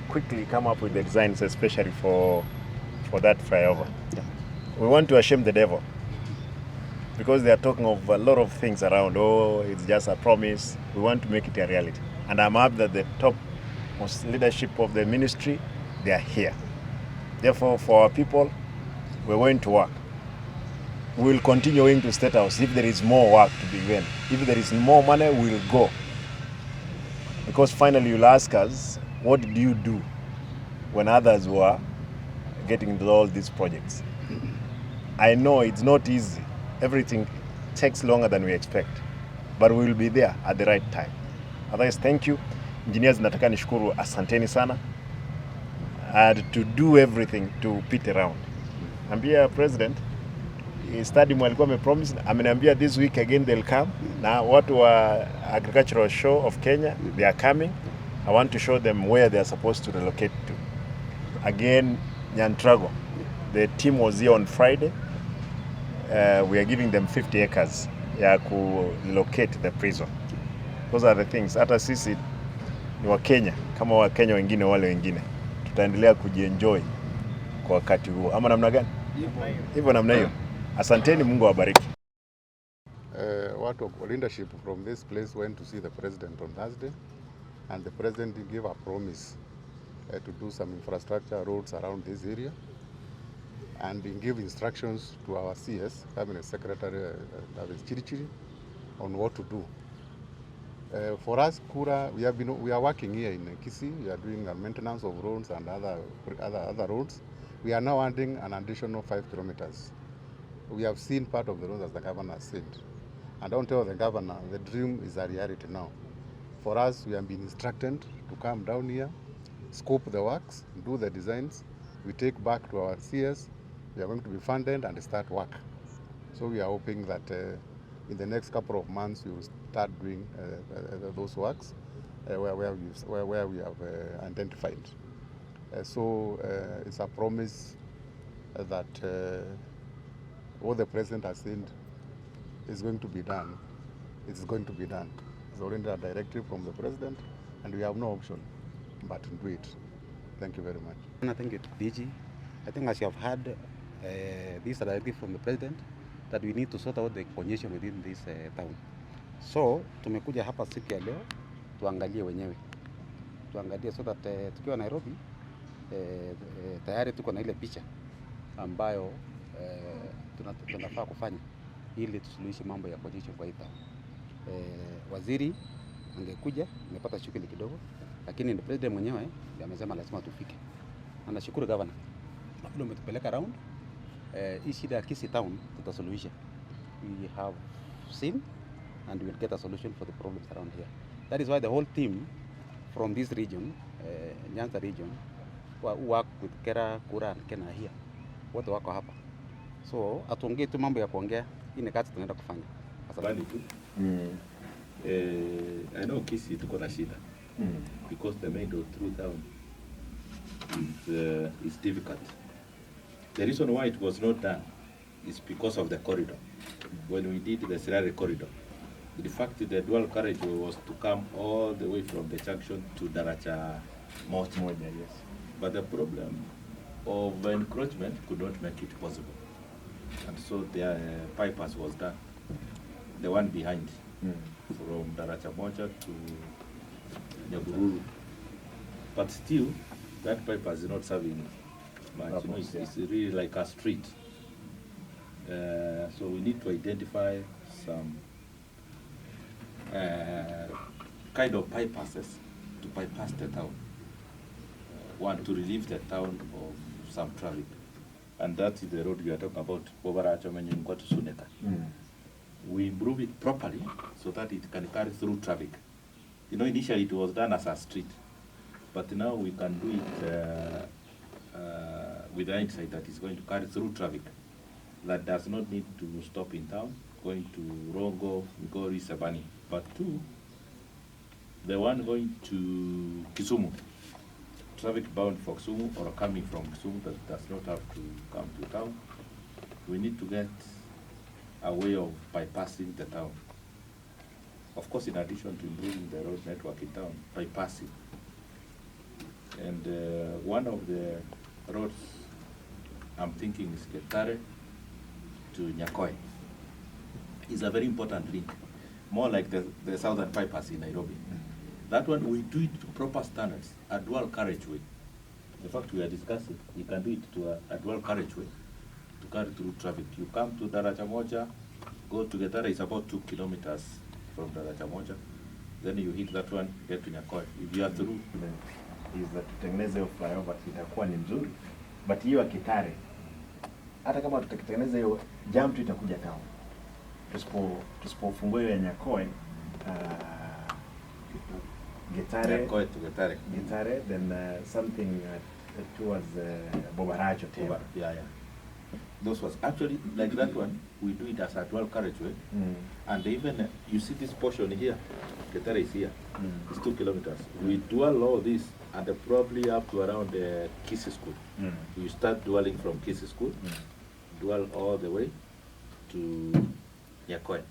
Quickly come up with the designs, especially for that flyover. Yeah. We want to shame the devil because they are talking of a lot of things around. Oh, it's just a promise. We want to make it a reality. And I'm happy that the top most leadership of the ministry, they are here. Therefore, for our people, we're going to work. We will continue going to State House if there is more work to be done. If there is more money, we'll go. Because finally you'll ask us, what did you do when others were getting into all these projects? I know it's not easy. Everything takes longer than we expect. But we will be there at the right time. Otherwise, thank you. Engineers, nataka nishukuru, asanteni sana. And to do everything to pit around. Ambia President, stadium walikuwa amepromise, ameniambia this week again they'll come. Na watu wa Agricultural Show of Kenya, they are coming. I want to show them where they are supposed to relocate to. Again, Nyantrago, the team was here on Friday. We are giving them 50 acres ya ku-locate the prison. Those are the things. Hata sisi ni wa Kenya, kama wa Kenya wengine wale wengine. Tutaendelea kujienjoy kwa wakati huo. Ama namna gani? Hivyo namna hiyo. Asanteni, Mungu awabariki. What leadership from this place went to see the president on Thursday, and the president gave a promise to do some infrastructure roads around this area, and he gave instructions to our CS, Cabinet Secretary Chirichiri, on what to do. For us, Kura, we are working here in Kisii. We are doing a maintenance of roads and other roads. We are now adding an additional 5 kilometers. We have seen part of the roads as the governor has said. And don't tell the governor, the dream is a reality now. For us, we have been instructed to come down here, scope the works, do the designs. We take back to our CS. We are going to be funded and start work. So we are hoping that in the next couple of months, we will start doing those works where we have identified. So it's a promise that what the president has said is going to be done. It's going to be done. It's already a directive from the president, and we have no option but to do it. Thank you very much. I think DG, I think as you have heard this directive from the president that we need to sort out the congestion within this town. So tumekuja hapa siku ya leo tuangalie wenyewe. Tuangalie so that tukiwa Nairobi tayari tuko na ile picha ambayo tunafaa kufanya ili tusuluhishe mambo ya congestion kwa hii town. Waziri angekuja, nimepata shughuli kidogo, lakini the president mwenyewe amesema lazima tufike. Anashukuru governor. Ndio umetupeleka round. Hii shida ya Kisii town tutasuluhisha. We have seen and we will get a solution for the problems around here. That is why the whole team from this region, Nyanza region, who work with Kera, Kura and Kena here, wote wako hapa. So atuongee tu mambo ya kuongea, hii ni kazi tunaenda kufanya. Asante tu. I know Kisii tuko na shida because the main road through town is difficult. The reason why it was not done is because of the corridor. When we did the Sirare corridor, in fact the dual carriage was to come all the way from the junction to Daraja Moja, yes. But the problem of encroachment could not make it possible. And so the bypass was done, the one behind, from Daraja Moja to Nyagururu. But still, that bypass is not serving much. You know, it's really like a street. So we need to identify some kind of bypasses to bypass the town. One, to relieve the town of some traffic. And that is the road we are talking about, Daraja Moja to Suneka. We improve it properly so that it can carry through traffic. You know, initially it was done as a street, but now we can do it with the insight that is going to carry through traffic. That does not need to stop in town, going to Rongo, Migori, Sabani. But two, the one going to Kisumu, traffic bound for Kisumu or coming from Kisumu that does not have to come to town, we need to get a way of bypassing the town. Of course, in addition to improving the road network in town, bypassing. And one of the roads I'm thinking is Getare to Nyakoi. It's a very important link, more like the southern bypass in Nairobi. That one, we do it to proper standards, a dual carriageway. In fact, we are discussing, you can do it to a dual carriageway to carry through traffic. You come to Daraja Moja, go to Getare, it's about 2 kilometers from Daraja Moja. Then you hit that one, get to Nyakoi. If you are through, is that tutengeneze hiyo flyover itakuwa ni nzuri, but hiyo Kitare hata kama tutatengeneza hiyo jam tu itakuja town. Tusipofungua hiyo ya Nyakoi Getare to Getare, then something towards Bobaracho table. Yeah. Those was actually like that one. We do it as a dual carriageway, and even you see this portion here, Getare is here. It's 2 kilometers. We dual all this, and probably up to around Kisi School. You start dualing from Kisi School, dual all the way to Nyakoi.